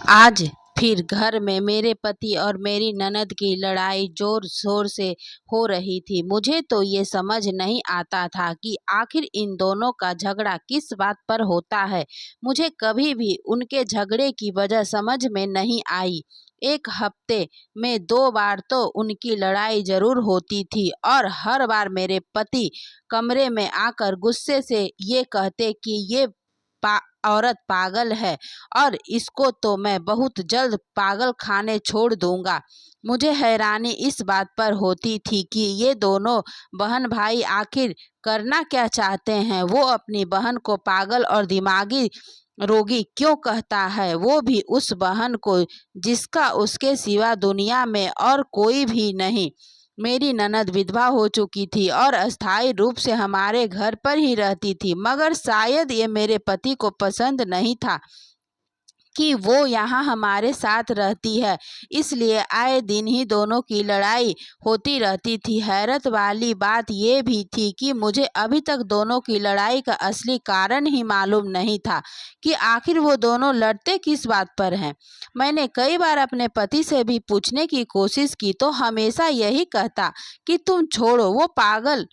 आज फिर घर में मेरे पति और मेरी ननद की लड़ाई जोर शोर से हो रही थी। मुझे तो ये समझ नहीं आता था कि आखिर इन दोनों का झगड़ा किस बात पर होता है। मुझे कभी भी उनके झगड़े की वजह समझ में नहीं आई। एक हफ्ते में 2 बार तो उनकी लड़ाई जरूर होती थी और हर बार मेरे पति कमरे में आकर गुस्से से ये कहते कि ये औरत पागल है और इसको तो मैं बहुत जल्द पागल खाने छोड़ दूंगा। मुझे हैरानी इस बात पर होती थी कि ये दोनों बहन भाई आखिर करना क्या चाहते हैं। वो अपनी बहन को पागल और दिमागी रोगी क्यों कहता है, वो भी उस बहन को जिसका उसके सिवा दुनिया में और कोई भी नहीं। मेरी ननद विधवा हो चुकी थी और अस्थायी रूप से हमारे घर पर ही रहती थी, मगर शायद ये मेरे पति को पसंद नहीं था कि वो यहाँ हमारे साथ रहती है, इसलिए आए दिन ही दोनों की लड़ाई होती रहती थी। हैरत वाली बात ये भी थी कि मुझे अभी तक दोनों की लड़ाई का असली कारण ही मालूम नहीं था कि आखिर वो दोनों लड़ते किस बात पर हैं। मैंने कई बार अपने पति से भी पूछने की कोशिश की तो हमेशा यही कहता कि तुम छोड़ो, वो पागल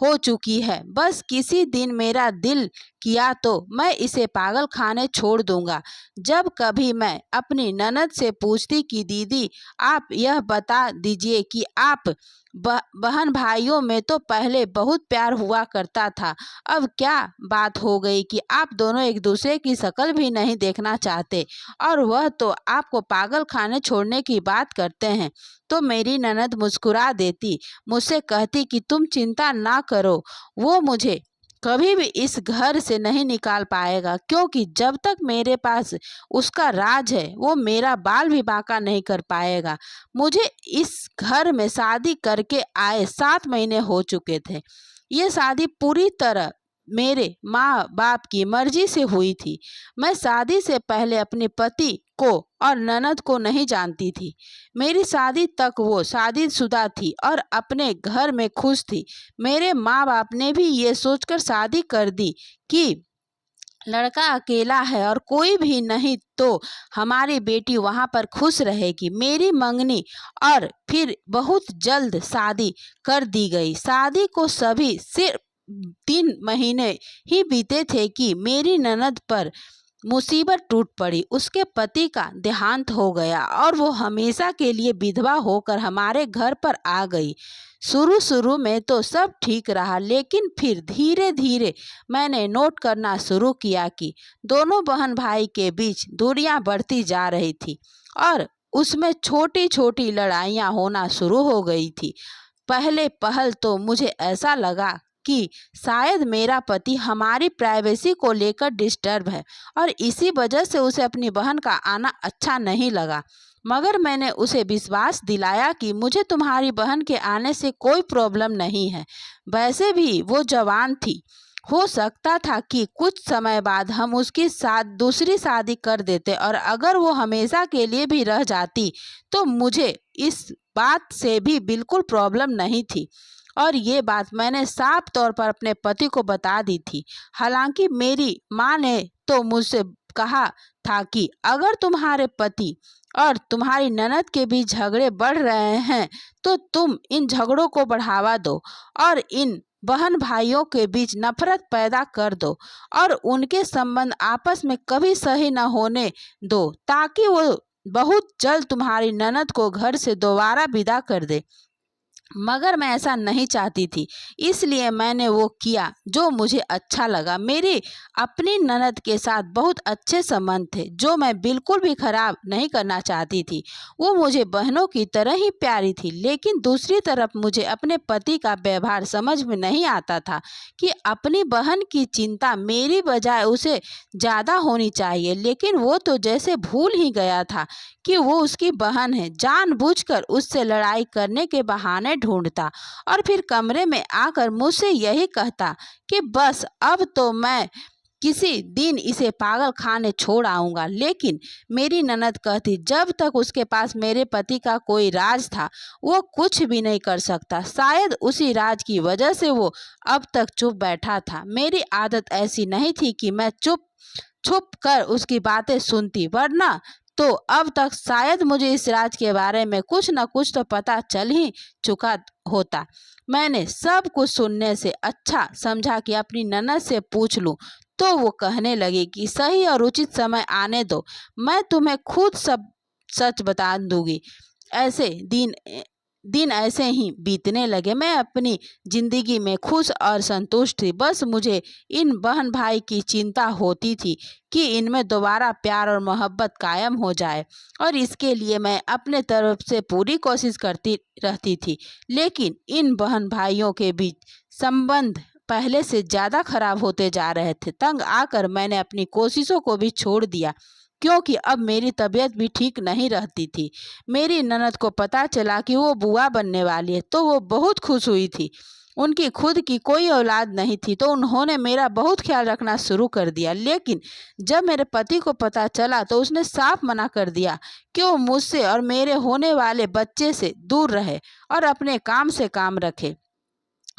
हो चुकी है। बस किसी दिन मेरा दिल किया तो मैं इसे पागल खाने छोड़ दूंगा। जब कभी मैं अपनी ननद से पूछती कि दीदी आप यह बता दीजिए कि आप बहन भाइयों में तो पहले बहुत प्यार हुआ करता था, अब क्या बात हो गई कि आप दोनों एक दूसरे की शक्ल भी नहीं देखना चाहते और वह तो आपको पागल खाने छोड़ने की बात करते हैं। तो मेरी ननद मुस्कुरा देती, मुझसे कहती कि तुम चिंता ना करो, वो मुझे कभी भी इस घर से नहीं निकाल पाएगा, क्योंकि जब तक मेरे पास उसका राज है वो मेरा बाल भी बांका नहीं कर पाएगा। मुझे इस घर में शादी करके आए 7 महीने हो चुके थे। ये शादी पूरी तरह मेरे माँ बाप की मर्जी से हुई थी। मैं शादी से पहले अपने पति को और ननद को नहीं जानती थी। मेरी शादी तक वो शादीशुदा थी और अपने घर में खुश थी। मेरे माँ बाप ने भी ये सोचकर शादी कर दी कि लड़का अकेला है और कोई भी नहीं तो हमारी बेटी वहाँ पर खुश रहेगी। मेरी मंगनी और फिर बहुत जल्द शादी कर दी गई। शादी को सभी सिर्फ 3 महीने ही बीते थे कि मेरी ननद पर मुसीबत टूट पड़ी। उसके पति का देहांत हो गया और वो हमेशा के लिए विधवा होकर हमारे घर पर आ गई। शुरू शुरू में तो सब ठीक रहा, लेकिन फिर धीरे धीरे मैंने नोट करना शुरू किया कि दोनों बहन भाई के बीच दूरियां बढ़ती जा रही थी और उसमें छोटी छोटी लड़ाइयां होना शुरू हो गई थी। पहले पहल तो मुझे ऐसा लगा कि शायद मेरा पति हमारी प्राइवेसी को लेकर डिस्टर्ब है और इसी वजह से उसे अपनी बहन का आना अच्छा नहीं लगा। मगर मैंने उसे विश्वास दिलाया कि मुझे तुम्हारी बहन के आने से कोई प्रॉब्लम नहीं है। वैसे भी वो जवान थी, हो सकता था कि कुछ समय बाद हम उसकी साथ दूसरी शादी कर देते और अगर वो हमेशा के लिए भी रह जाती तो मुझे इस बात से भी बिल्कुल प्रॉब्लम नहीं थी। और ये बात मैंने साफ तौर पर अपने पति को बता दी थी। हालांकि मेरी माँ ने तो मुझसे कहा था कि अगर तुम्हारे पति और तुम्हारी ननद के बीच झगड़े बढ़ रहे हैं तो तुम इन झगड़ों को बढ़ावा दो और इन बहन भाइयों के बीच नफरत पैदा कर दो और उनके संबंध आपस में कभी सही न होने दो, ताकि वो बहुत जल्द तुम्हारी ननद को घर से दोबारा विदा कर दे। मगर मैं ऐसा नहीं चाहती थी, इसलिए मैंने वो किया जो मुझे अच्छा लगा। मेरी अपनी ननद के साथ बहुत अच्छे संबंध थे जो मैं बिल्कुल भी खराब नहीं करना चाहती थी। वो मुझे बहनों की तरह ही प्यारी थी, लेकिन दूसरी तरफ मुझे अपने पति का व्यवहार समझ में नहीं आता था कि अपनी बहन की चिंता मेरी बजाय उसे ज़्यादा होनी चाहिए। लेकिन वो तो जैसे भूल ही गया था कि वो उसकी बहन है। जानबूझकर उससे लड़ाई करने के बहाने ढूंढता और फिर कमरे में आकर मुझसे यही कहता कि बस अब तो मैं किसी दिन इसे पागल खाने छोड़ आऊँगा। लेकिन मेरी ननद कहती, जब तक उसके पास मेरे पति का कोई राज था वो कुछ भी नहीं कर सकता। शायद उसी राज की वजह से वो अब तक चुप बैठा था। मेरी आदत ऐसी नहीं थी कि मैं चुप छुप कर उसकी बातें सुनती, वरना तो अब तक शायद मुझे इस राज के बारे में कुछ न कुछ तो पता चल ही चुका होता। मैंने सब कुछ सुनने से अच्छा समझा कि अपनी ननद से पूछ लूं। तो वो कहने लगी कि सही और उचित समय आने दो, मैं तुम्हें खुद सब सच बता दूंगी। ऐसे दिन ऐसे ही बीतने लगे। मैं अपनी जिंदगी में खुश और संतुष्ट थी। बस मुझे इन बहन भाई की चिंता होती थी कि इनमें दोबारा प्यार और मोहब्बत कायम हो जाए, और इसके लिए मैं अपने तरफ से पूरी कोशिश करती रहती थी। लेकिन इन बहन भाइयों के बीच संबंध पहले से ज़्यादा खराब होते जा रहे थे। तंग आकर मैंने अपनी कोशिशों को भी छोड़ दिया, क्योंकि अब मेरी तबीयत भी ठीक नहीं रहती थी। मेरी ननद को पता चला कि वो बुआ बनने वाली है तो वो बहुत खुश हुई थी। उनकी खुद की कोई औलाद नहीं थी तो उन्होंने मेरा बहुत ख्याल रखना शुरू कर दिया। लेकिन जब मेरे पति को पता चला तो उसने साफ मना कर दिया कि वो मुझसे और मेरे होने वाले बच्चे से दूर रहे और अपने काम से काम रखे।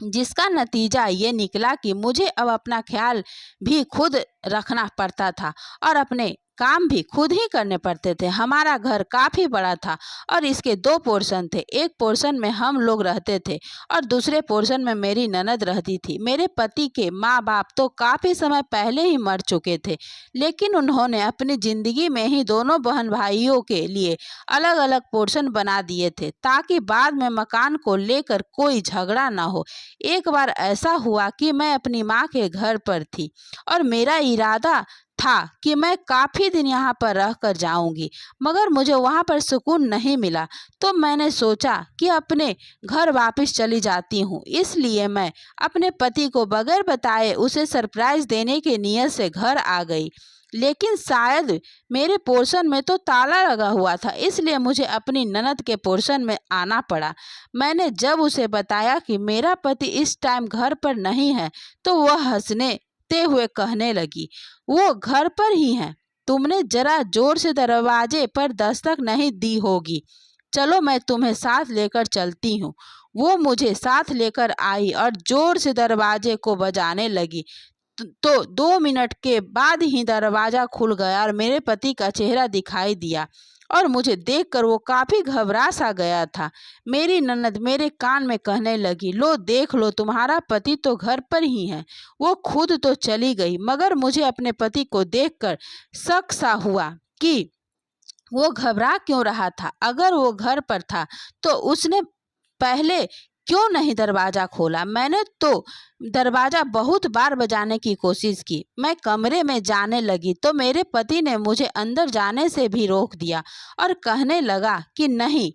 जिसका नतीजा ये निकला कि मुझे अब अपना ख्याल भी खुद रखना पड़ता था और अपने काम भी खुद ही करने पड़ते थे। हमारा घर काफ़ी बड़ा था और इसके दो पोर्शन थे। एक पोर्शन में हम लोग रहते थे और दूसरे पोर्शन में मेरी ननद रहती थी। मेरे पति के माँ बाप तो काफ़ी समय पहले ही मर चुके थे, लेकिन उन्होंने अपनी ज़िंदगी में ही दोनों बहन भाइयों के लिए अलग अलग पोर्शन बना दिए थे ताकि बाद में मकान को लेकर कोई झगड़ा ना हो। एक बार ऐसा हुआ कि मैं अपनी माँ के घर पर थी और मेरा इरादा था कि मैं काफ़ी दिन यहाँ पर रह कर जाऊँगी, मगर मुझे वहाँ पर सुकून नहीं मिला। तो मैंने सोचा कि अपने घर वापस चली जाती हूँ। इसलिए मैं अपने पति को बगैर बताए उसे सरप्राइज़ देने की नीयत से घर आ गई। लेकिन शायद मेरे पोर्शन में तो ताला लगा हुआ था, इसलिए मुझे अपनी ननद के पोर्शन में आना पड़ा। मैंने जब उसे बताया कि मेरा पति इस टाइम घर पर नहीं है तो वह हंसते हुए कहने लगी, वो घर पर ही है, तुमने जरा जोर से दरवाजे पर दस्तक नहीं दी होगी, चलो मैं तुम्हें साथ लेकर चलती हूँ। वो मुझे साथ लेकर आई और जोर से दरवाजे को बजाने लगी। तो 2 मिनट के बाद ही दरवाजा खुल गया और मेरे पति का चेहरा दिखाई दिया और मुझे देखकर वो काफ़ी घबरा सा गया था। मेरी ननद मेरे कान में कहने लगी, लो देख लो, तुम्हारा पति तो घर पर ही है। वो खुद तो चली गई, मगर मुझे अपने पति को देखकर शक सा हुआ कि वो घबरा क्यों रहा था। अगर वो घर पर था तो उसने पहले क्यों नहीं दरवाज़ा खोला। मैंने तो दरवाज़ा बहुत बार बजाने की कोशिश की। मैं कमरे में जाने लगी तो मेरे पति ने मुझे अंदर जाने से भी रोक दिया और कहने लगा कि नहीं,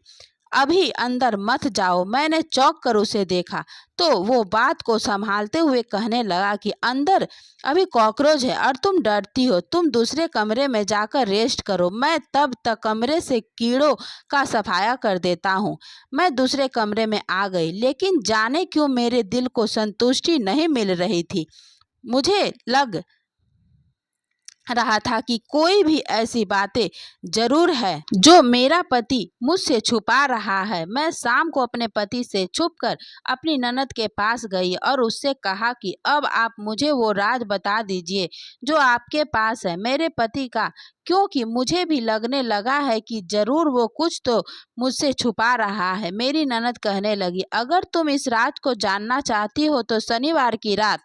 अभी अंदर मत जाओ। मैंने चौंक कर उसे देखा तो वो बात को संभालते हुए कहने लगा कि अंदर अभी कॉकरोच है और तुम डरती हो, तुम दूसरे कमरे में जाकर रेस्ट करो, मैं तब तक कमरे से कीड़ों का सफाया कर देता हूँ। मैं दूसरे कमरे में आ गई, लेकिन जाने क्यों मेरे दिल को संतुष्टि नहीं मिल रही थी। मुझे लग रहा था कि कोई भी ऐसी बातें जरूर है जो मेरा पति मुझसे छुपा रहा है। मैं शाम को अपने पति से छुपकर अपनी ननद के पास गई और उससे कहा कि अब आप मुझे वो राज बता दीजिए जो आपके पास है मेरे पति का, क्योंकि मुझे भी लगने लगा है कि जरूर वो कुछ तो मुझसे छुपा रहा है। मेरी ननद कहने लगी, अगर तुम इस राज को जानना चाहती हो तो शनिवार की रात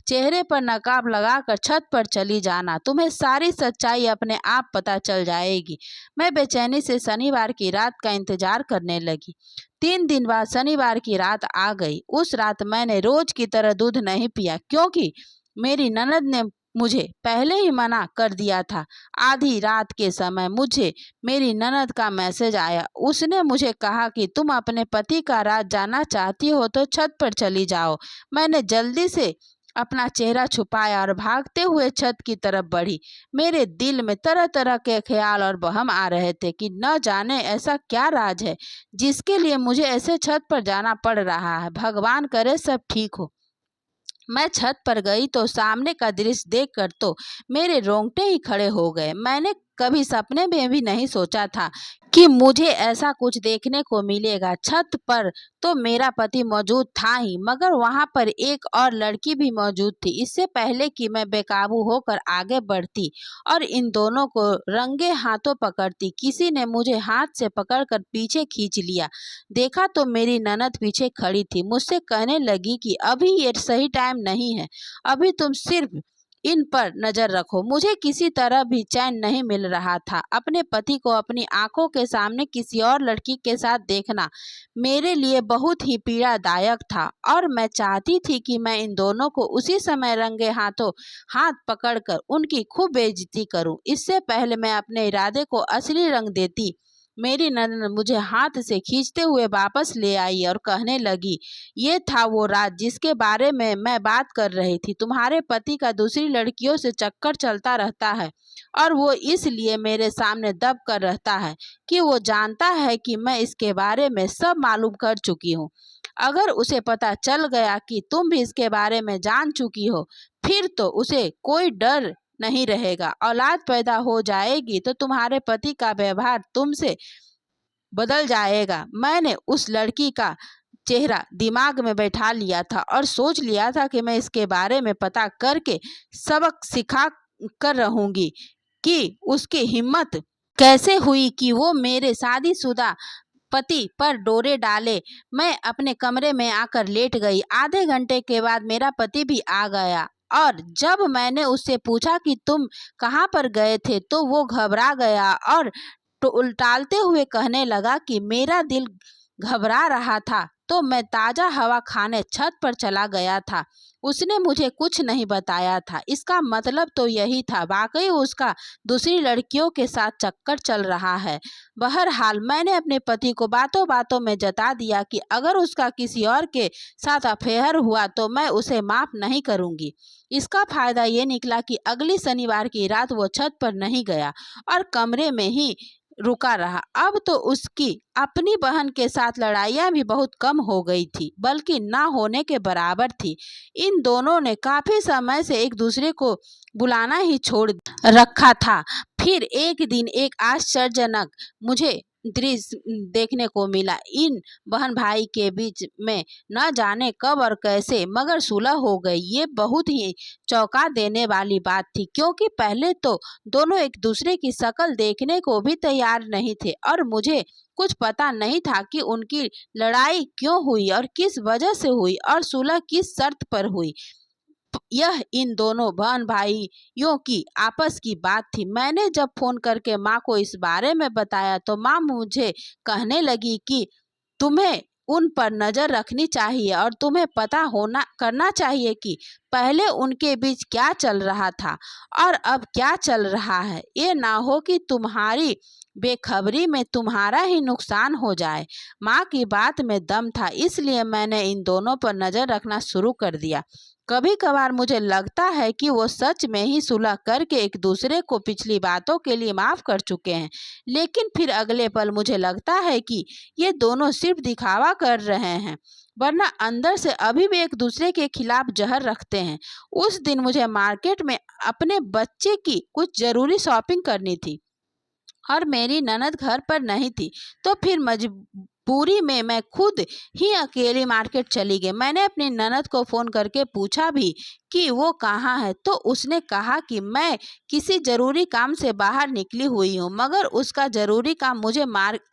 चेहरे पर नकाब लगाकर छत पर चली जाना, तुम्हें सारी सच्चाई अपने आप पता चल जाएगी। मैं बेचैनी से शनिवार की रात का इंतजार करने लगी। 3 दिन बाद शनिवार की रात आ गई। उस रात मैंने रोज की तरह दूध नहीं पिया, क्योंकि मेरी ननद ने मुझे पहले ही मना कर दिया था। आधी रात के समय मुझे मेरी ननद का मैसेज आया। उसने मुझे कहा कि तुम अपने पति का राज जानना चाहती हो तो छत पर चली जाओ। मैंने जल्दी से अपना चेहरा छुपाया और भागते हुए छत की तरफ बढ़ी। मेरे दिल में तरह तरह के ख्याल और वहम आ रहे थे कि न जाने ऐसा क्या राज है जिसके लिए मुझे ऐसे छत पर जाना पड़ रहा है। भगवान करे सब ठीक हो। मैं छत पर गई तो सामने का दृश्य देखकर तो मेरे रोंगटे ही खड़े हो गए। मैंने कभी सपने में भी नहीं सोचा था कि मुझे ऐसा कुछ देखने को मिलेगा। छत पर तो मेरा पति मौजूद था ही, मगर वहां पर एक और लड़की भी मौजूद थी। इससे पहले कि मैं बेकाबू होकर आगे बढ़ती और इन दोनों को रंगे हाथों पकड़ती, किसी ने मुझे हाथ से पकड़कर पीछे खींच लिया। देखा तो मेरी ननद पीछे खड़ी थी। मुझसे कहने लगी कि अभी ये सही टाइम नहीं है, अभी तुम सिर्फ इन पर नजर रखो। मुझे किसी तरह भी चैन नहीं मिल रहा था। अपने पति को अपनी आंखों के सामने किसी और लड़की के साथ देखना मेरे लिए बहुत ही पीड़ादायक था, और मैं चाहती थी कि मैं इन दोनों को उसी समय रंगे हाथों हाथ पकड़कर उनकी खूब बेइज्जती करूं। इससे पहले मैं अपने इरादे को असली रंग देती, मेरी ननद मुझे हाथ से खींचते हुए वापस ले आई और कहने लगी, ये था वो राज जिसके बारे में मैं बात कर रही थी। तुम्हारे पति का दूसरी लड़कियों से चक्कर चलता रहता है, और वो इसलिए मेरे सामने दब कर रहता है कि वो जानता है कि मैं इसके बारे में सब मालूम कर चुकी हूँ। अगर उसे पता चल गया कि तुम भी इसके बारे में जान चुकी हो, फिर तो उसे कोई डर नहीं रहेगा। औलाद पैदा हो जाएगी तो तुम्हारे पति का व्यवहार तुमसे बदल जाएगा। मैंने उस लड़की का चेहरा दिमाग में बैठा लिया था और सोच लिया था कि मैं इसके बारे में पता करके सबक सिखा कर रहूंगी कि उसकी हिम्मत कैसे हुई कि वो मेरे शादीशुदा पति पर डोरे डाले। मैं अपने कमरे में आकर लेट गई। आधे घंटे के बाद मेरा पति भी आ गया, और जब मैंने उससे पूछा कि तुम कहाँ पर गए थे, तो वो घबरा गया और तो उलटालते हुए कहने लगा कि मेरा दिल घबरा रहा था तो मैं ताज़ा हवा खाने छत पर चला गया था। उसने मुझे कुछ नहीं बताया था। इसका मतलब तो यही था, वाकई उसका दूसरी लड़कियों के साथ चक्कर चल रहा है। बहरहाल मैंने अपने पति को बातों बातों में जता दिया कि अगर उसका किसी और के साथ अफेयर हुआ तो मैं उसे माफ़ नहीं करूंगी। इसका फायदा ये निकला कि अगली शनिवार की रात वो छत पर नहीं गया और कमरे में ही रुका रहा। अब तो उसकी अपनी बहन के साथ लड़ाइयाँ भी बहुत कम हो गई थी, बल्कि ना होने के बराबर थी। इन दोनों ने काफी समय से एक दूसरे को बुलाना ही छोड़ रखा था। फिर एक दिन एक आश्चर्यजनक मुझे दृश्य देखने को मिला। इन बहन भाई के बीच में न जाने कब और कैसे मगर सुलह हो गई। ये बहुत ही चौंका देने वाली बात थी, क्योंकि पहले तो दोनों एक दूसरे की शक्ल देखने को भी तैयार नहीं थे, और मुझे कुछ पता नहीं था कि उनकी लड़ाई क्यों हुई और किस वजह से हुई और सुलह किस शर्त पर हुई। यह इन दोनों बहन भाइयों की आपस की बात थी। मैंने जब फोन करके माँ को इस बारे में बताया तो माँ मुझे कहने लगी कि तुम्हें उन पर नजर रखनी चाहिए और तुम्हें पता होना करना चाहिए कि पहले उनके बीच क्या चल रहा था और अब क्या चल रहा है। ये ना हो कि तुम्हारी बेखबरी में तुम्हारा ही नुकसान हो जाए। माँ की बात में दम था, इसलिए मैंने इन दोनों पर नजर रखना शुरू कर दिया। कभी कभार मुझे लगता है कि वो सच में ही सुलह करके एक दूसरे को पिछली बातों के लिए माफ कर चुके हैं, लेकिन फिर अगले पल मुझे लगता है कि ये दोनों सिर्फ दिखावा कर रहे हैं, वरना अंदर से अभी भी एक दूसरे के खिलाफ जहर रखते हैं। उस दिन मुझे मार्केट में अपने बच्चे की कुछ जरूरी शॉपिंग करनी थी और मेरी ननद घर पर नहीं थी, तो फिर मजबूरी में मैं खुद ही अकेली मार्केट चली गई। मैंने अपनी ननद को फ़ोन करके पूछा भी कि वो कहाँ है, तो उसने कहा कि मैं किसी ज़रूरी काम से बाहर निकली हुई हूँ, मगर उसका ज़रूरी काम मुझे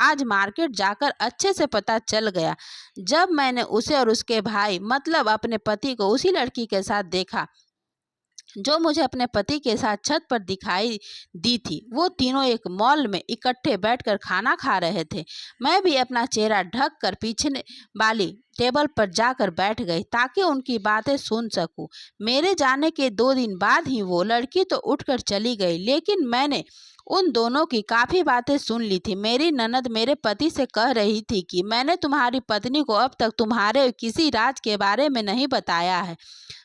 आज मार्केट जाकर अच्छे से पता चल गया। जब मैंने उसे और उसके भाई मतलब अपने पति को उसी लड़की के साथ देखा जो मुझे अपने पति के साथ छत पर दिखाई दी थी। वो तीनों एक मॉल में इकट्ठे बैठकर खाना खा रहे थे। मैं भी अपना चेहरा ढक कर पीछे वाली टेबल पर जाकर बैठ गई ताकि उनकी बातें सुन सकूं। मेरे जाने के 2 दिन बाद ही वो लड़की तो उठकर चली गई, लेकिन मैंने उन दोनों की काफ़ी बातें सुन ली थी। मेरी ननद मेरे पति से कह रही थी कि मैंने तुम्हारी पत्नी को अब तक तुम्हारे किसी राज के बारे में नहीं बताया है।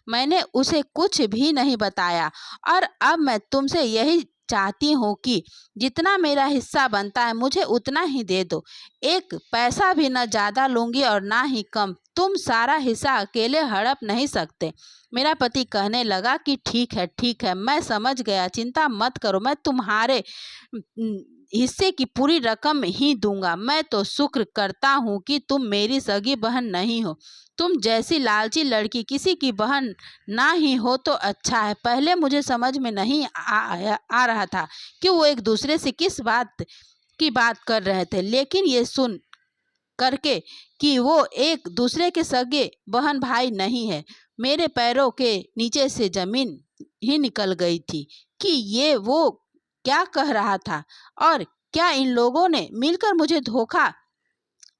मैंने उसे कुछ भी नहीं बताया, और अब मैं तुमसे यही चाहती हूँ कि जितना मेरा हिस्सा बनता है मुझे उतना ही दे दो। एक पैसा भी न ज़्यादा लूँगी और ना ही कम। तुम सारा हिस्सा अकेले हड़प नहीं सकते। मेरा पति कहने लगा कि ठीक है, मैं समझ गया, चिंता मत करो, मैं तुम्हारे हिस्से की पूरी रकम ही दूंगा। मैं तो शुक्र करता हूँ कि तुम मेरी सगी बहन नहीं हो। तुम जैसी लालची लड़की किसी की बहन ना ही हो तो अच्छा है। पहले मुझे समझ में नहीं आ रहा था कि वो एक दूसरे से किस बात की बात कर रहे थे, लेकिन ये सुन करके कि वो एक दूसरे के सगे बहन भाई नहीं है, मेरे पैरों के नीचे से जमीन ही निकल गई थी कि ये वो क्या कह रहा था और क्या इन लोगों ने मिलकर मुझे धोखा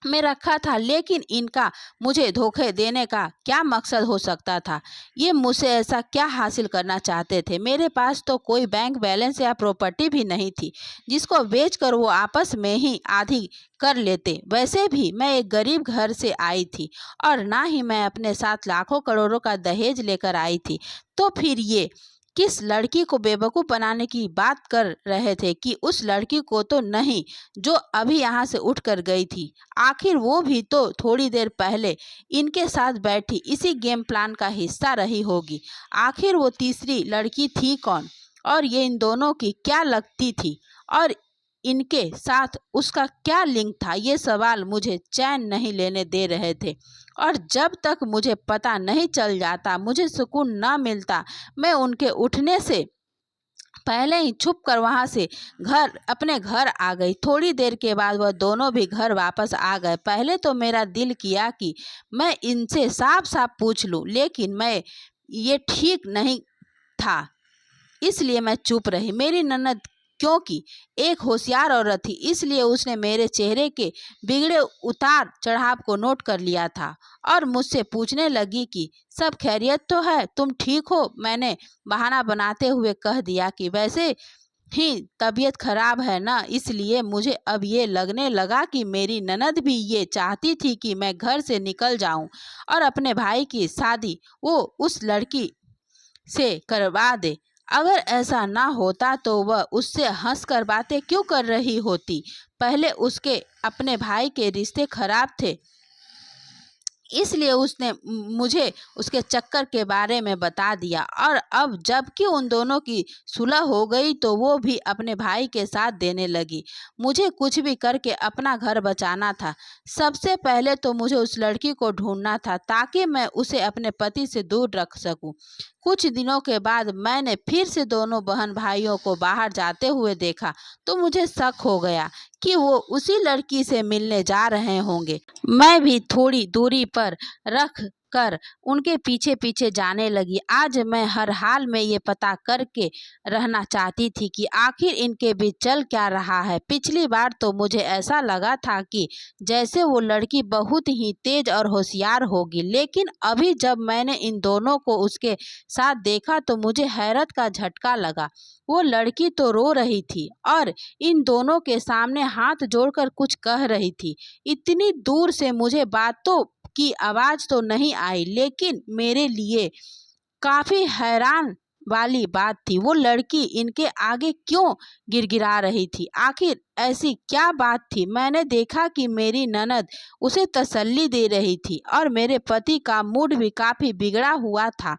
में रखा था। लेकिन इनका मुझे धोखे देने का क्या मकसद हो सकता था? ये मुझसे ऐसा क्या हासिल करना चाहते थे? मेरे पास तो कोई बैंक बैलेंस या प्रॉपर्टी भी नहीं थी जिसको बेचकर वो आपस में ही आधी कर लेते। वैसे भी मैं एक गरीब घर से आई थी और ना ही मैं अपने साथ लाखों करोड़ों का दहेज लेकर आई थी। तो फिर ये किस लड़की को बेवकूफ़ बनाने की बात कर रहे थे कि उस लड़की को तो नहीं जो अभी यहाँ से उठ कर गई थी। आखिर वो भी तो थोड़ी देर पहले इनके साथ बैठी इसी गेम प्लान का हिस्सा रही होगी। आखिर वो तीसरी लड़की थी कौन और ये इन दोनों की क्या लगती थी और इनके साथ उसका क्या लिंक था? ये सवाल मुझे चैन नहीं लेने दे रहे थे और जब तक मुझे पता नहीं चल जाता, मुझे सुकून ना मिलता। मैं उनके उठने से पहले ही छुप कर वहाँ से अपने घर आ गई। थोड़ी देर के बाद वह दोनों भी घर वापस आ गए। पहले तो मेरा दिल किया कि मैं इनसे साफ साफ पूछ लूँ, लेकिन मैं ये ठीक नहीं था, इसलिए मैं चुप रही। मेरी ननद क्योंकि एक होशियार औरत थी, इसलिए उसने मेरे चेहरे के बिगड़े उतार चढ़ाव को नोट कर लिया था और मुझसे पूछने लगी कि सब खैरियत तो है, तुम ठीक हो? मैंने बहाना बनाते हुए कह दिया कि वैसे ही तबीयत खराब है ना, इसलिए मुझे अब ये लगने लगा कि मेरी ननद भी ये चाहती थी कि मैं घर से निकल जाऊं और अपने भाई की शादी वो उस लड़की से करवा दे। अगर ऐसा ना होता तो वह उससे हंसकर बातें क्यों कर रही होती? पहले उसके अपने भाई के रिश्ते खराब थे, इसलिए उसने मुझे उसके चक्कर के बारे में बता दिया और अब जबकि उन दोनों की सुलह हो गई तो वो भी अपने भाई के साथ देने लगी। मुझे कुछ भी करके अपना घर बचाना था। सबसे पहले तो मुझे उस लड़की को ढूंढना था ताकि मैं उसे अपने पति से दूर रख सकूं। कुछ दिनों के बाद मैंने फिर से दोनों बहन भाइयों को बाहर जाते हुए देखा तो मुझे शक हो गया कि वो उसी लड़की से मिलने जा रहे होंगे। मैं भी थोड़ी दूरी पर रख कर उनके पीछे पीछे जाने लगी। आज मैं हर हाल में ये पता करके रहना चाहती थी कि आखिर इनके बीच चल क्या रहा है। पिछली बार तो मुझे ऐसा लगा था कि जैसे वो लड़की बहुत ही तेज और होशियार होगी, लेकिन अभी जब मैंने इन दोनों को उसके साथ देखा तो मुझे हैरत का झटका लगा। वो लड़की तो रो रही थी और इन दोनों के सामने हाथ जोड़कर कुछ कह रही थी। इतनी दूर से मुझे बातों की आवाज तो नहीं आई, लेकिन मेरे लिए काफी हैरान वाली बात थी, वो लड़की इनके आगे क्यों गिड़गिड़ा रही थी? आखिर ऐसी क्या बात थी? मैंने देखा कि मेरी ननद उसे तसल्ली दे रही थी और मेरे पति का मूड भी काफी बिगड़ा हुआ था।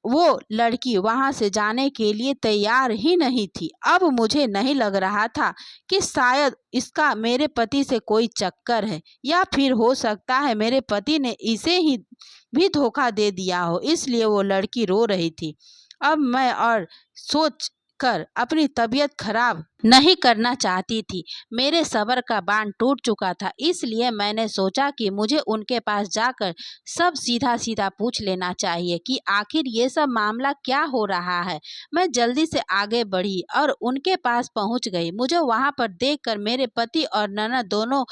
वो लड़की वहां से जाने के लिए तैयार ही नहीं थी। अब मुझे नहीं लग रहा था कि शायद इसका मेरे पति से कोई चक्कर है या फिर हो सकता है मेरे पति ने इसे ही भी धोखा दे दिया हो, इसलिए वो लड़की रो रही थी। अब मैं और सोच कर अपनी तबीयत खराब नहीं करना चाहती थी। मेरे सब्र का बांध टूट चुका था, इसलिए मैंने सोचा कि मुझे उनके पास जाकर सब सीधा सीधा पूछ लेना चाहिए कि आखिर ये सब मामला क्या हो रहा है। मैं जल्दी से आगे बढ़ी और उनके पास पहुंच गई। मुझे वहां पर देखकर मेरे पति और ननद दोनों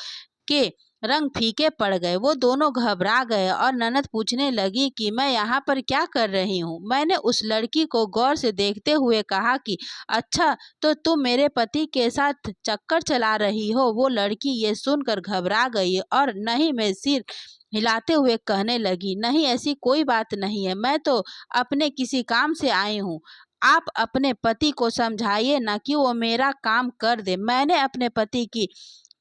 के रंग फीके पड़ गए। वो दोनों घबरा गए और ननद पूछने लगी कि मैं यहाँ पर क्या कर रही हूँ। मैंने उस लड़की को गौर से देखते हुए कहा कि अच्छा, तो तुम मेरे पति के साथ चक्कर चला रही हो? वो लड़की ये सुनकर घबरा गई और नहीं में सिर हिलाते हुए कहने लगी, नहीं, ऐसी कोई बात नहीं है, मैं तो अपने किसी काम से आई हूँ। आप अपने पति को समझाइए ना कि वो मेरा काम कर दे। मैंने अपने पति की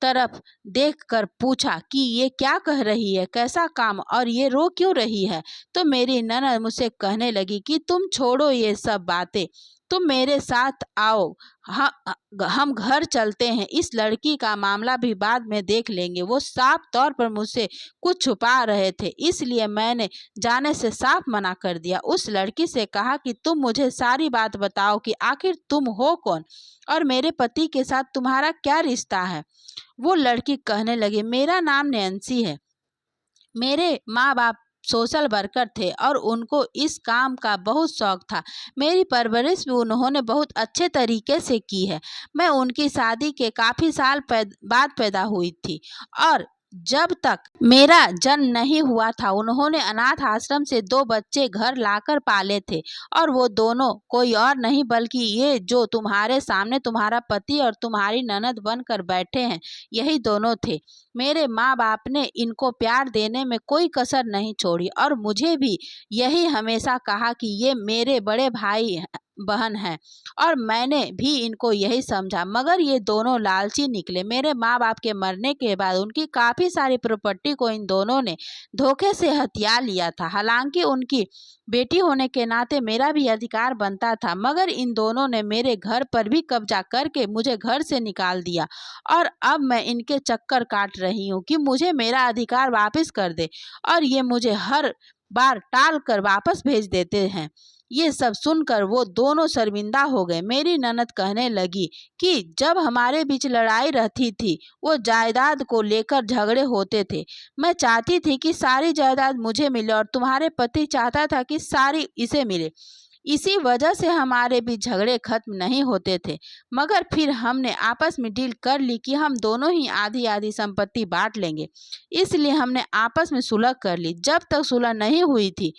तरफ देखकर पूछा कि ये क्या कह रही है, कैसा काम, और ये रो क्यों रही है। तो मेरी ननद मुझसे कहने लगी कि तुम छोड़ो ये सब बातें, तुम मेरे साथ आओ, हम घर चलते हैं, इस लड़की का मामला भी बाद में देख लेंगे। वो साफ तौर पर मुझसे कुछ छुपा रहे थे, इसलिए मैंने जाने से साफ मना कर दिया। उस लड़की से कहा कि तुम मुझे सारी बात बताओ कि आखिर तुम हो कौन और मेरे पति के साथ तुम्हारा क्या रिश्ता है। वो लड़की कहने लगी, मेरा नाम नैन्सी है, मेरे माँ बाप सोशल वर्कर थे और उनको इस काम का बहुत शौक था। मेरी परवरिश भी उन्होंने बहुत अच्छे तरीके से की है। मैं उनकी शादी के काफ़ी साल बाद पैदा हुई थी और जब तक मेरा जन्म नहीं हुआ था उन्होंने अनाथ आश्रम से 2 बच्चे घर लाकर पाले थे और वो दोनों कोई और नहीं बल्कि ये जो तुम्हारे सामने तुम्हारा पति और तुम्हारी ननद बनकर बैठे हैं, यही दोनों थे। मेरे माँ बाप ने इनको प्यार देने में कोई कसर नहीं छोड़ी और मुझे भी यही हमेशा कहा कि ये मेरे बड़े भाई बहन हैं और मैंने भी इनको यही समझा, मगर ये दोनों लालची निकले। मेरे माँ बाप के मरने के बाद उनकी काफ़ी सारी प्रॉपर्टी को इन दोनों ने धोखे से हथिया लिया था। हालांकि उनकी बेटी होने के नाते मेरा भी अधिकार बनता था, मगर इन दोनों ने मेरे घर पर भी कब्जा करके मुझे घर से निकाल दिया और अब मैं इनके चक्कर काट रही हूँ कि मुझे मेरा अधिकार वापस कर दे और ये मुझे हर बार टाल कर वापस भेज देते हैं। ये सब सुनकर वो दोनों शर्मिंदा हो गए। मेरी ननद कहने लगी कि जब हमारे बीच लड़ाई रहती थी वो जायदाद को लेकर झगड़े होते थे। मैं चाहती थी कि सारी जायदाद मुझे मिले और तुम्हारे पति चाहता था कि सारी इसे मिले। इसी वजह से हमारे बीच झगड़े खत्म नहीं होते थे, मगर फिर हमने आपस में डील कर ली कि हम दोनों ही आधी आधी संपत्ति बांट लेंगे। इसलिए हमने आपस में सुलह कर ली। जब तक सुलह नहीं हुई थी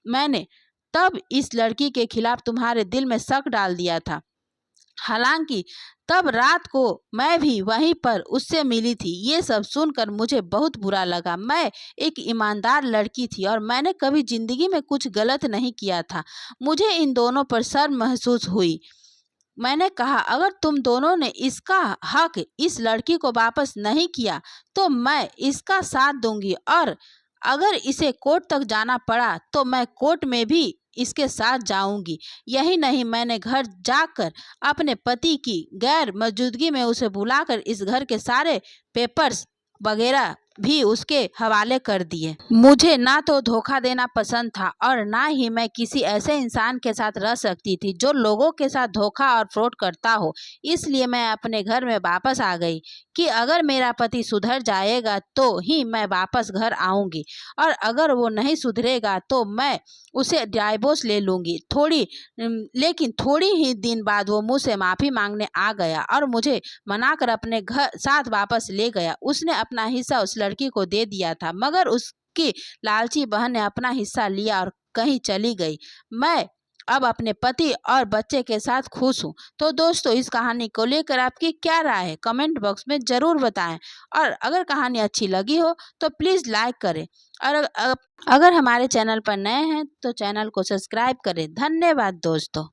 मैंने तब इस लड़की के खिलाफ तुम्हारे दिल में शक डाल दिया था। हालांकि तब रात को मैं भी वहीं पर उससे मिली थी। ये सब सुनकर मुझे बहुत बुरा लगा। मैं एक ईमानदार लड़की थी और मैंने कभी जिंदगी में कुछ गलत नहीं किया था। मुझे इन दोनों पर शर्म महसूस हुई। मैंने कहा, अगर तुम दोनों ने इसका हक इस लड़की को वापस नहीं किया तो मैं इसका साथ दूंगी और अगर इसे कोर्ट तक जाना पड़ा तो मैं कोर्ट में भी इसके साथ जाऊंगी। यही नहीं, मैंने घर जाकर अपने पति की गैर मौजूदगी में उसे बुलाकर इस घर के सारे पेपर्स वगैरह भी उसके हवाले कर दिए। मुझे ना तो धोखा देना पसंद था और ना ही मैं किसी ऐसे इंसान के साथ रह सकती थी जो लोगों के साथ धोखा और फ्रॉड करता हो। इसलिए मैं अपने घर में वापस आ गई कि अगर मेरा पति सुधर जाएगा तो ही मैं वापस घर आऊंगी और अगर वो नहीं सुधरेगा तो मैं उसे डाइवोर्स ले लूंगी। लेकिन थोड़ी ही दिन बाद वो मुझसे माफ़ी मांगने आ गया और मुझे मनाकर अपने घर साथ वापस ले गया। उसने अपना हिस्सा उस लड़की को दे दिया था, मगर उसकी लालची बहन ने अपना हिस्सा लिया और कहीं चली गई। मैं अब अपने पति और बच्चे के साथ खुश हूँ। तो दोस्तों, इस कहानी को लेकर आपकी क्या राय है कमेंट बॉक्स में ज़रूर बताएं और अगर कहानी अच्छी लगी हो तो प्लीज़ लाइक करें और अगर हमारे चैनल पर नए हैं तो चैनल को सब्सक्राइब करें। धन्यवाद दोस्तों।